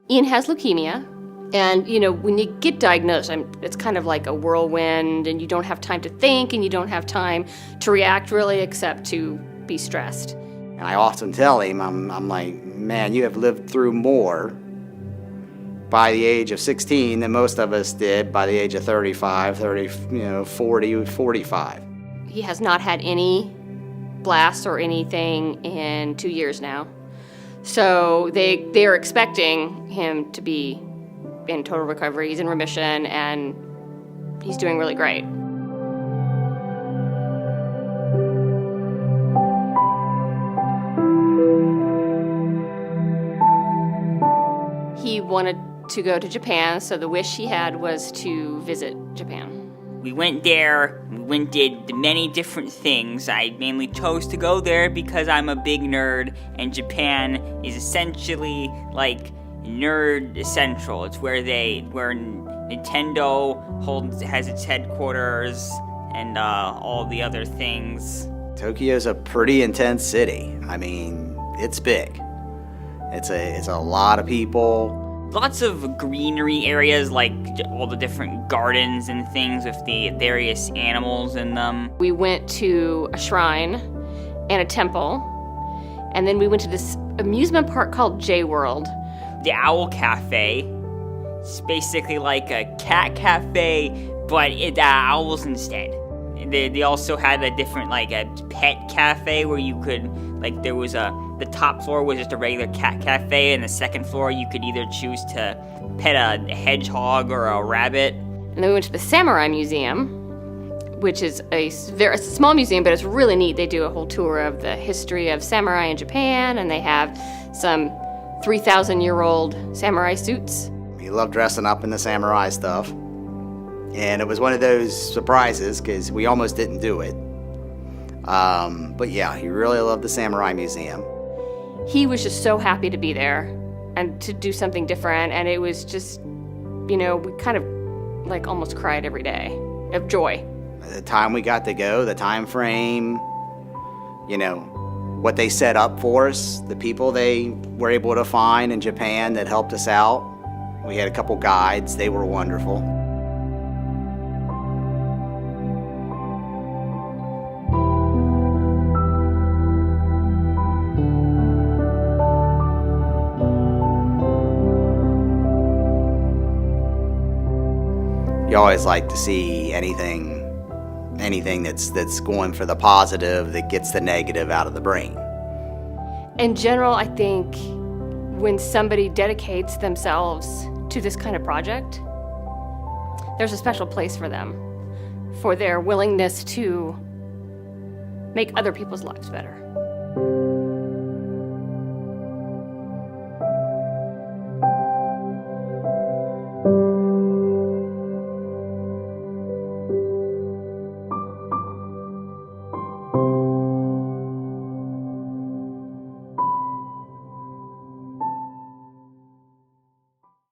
Ian has leukemia, and when you get diagnosed, it's kind of like a whirlwind, and you don't have time to think, and you don't have time to react really, except to be stressed. And I often tell him, I'm like, man, you have lived through more by the age of 16 than most of us did by the age of 35, 40, 45. He has not had any blasts or anything in 2 years now. So they're expecting him to be in total recovery. He's in remission, and he's doing really great. He wanted to go to Japan, so the wish he had was to visit Japan. We went there, did many different things. I mainly chose to go there because I'm a big nerd, and Japan is essentially like nerd central. It's where Nintendo has its headquarters and all the other things. Tokyo's a pretty intense city. I mean, it's big. It's a lot of people. Lots of greenery areas, like all the different gardens and things with the various animals in them. We went to a shrine and a temple, and then we went to this amusement park called J-World. The Owl Cafe. It's basically like a cat cafe, but owls instead. They also had a different, like a pet cafe where you could, like there was the top floor was just a regular cat cafe, and the second floor you could either choose to pet a hedgehog or a rabbit. And then we went to the Samurai Museum, which is it's a small museum, but it's really neat. They do a whole tour of the history of samurai in Japan, and they have some 3,000-year-old samurai suits. He loved dressing up in the samurai stuff. And it was one of those surprises because we almost didn't do it. But yeah, he really loved the Samurai Museum. He was just so happy to be there and to do something different. And it was just, we kind of like almost cried every day of joy. The time we got to go, the time frame, what they set up for us, the people they were able to find in Japan that helped us out. We had a couple guides. They were wonderful. You always like to see anything that's going for the positive that gets the negative out of the brain. In general, I think when somebody dedicates themselves to this kind of project, there's a special place for them, for their willingness to make other people's lives better.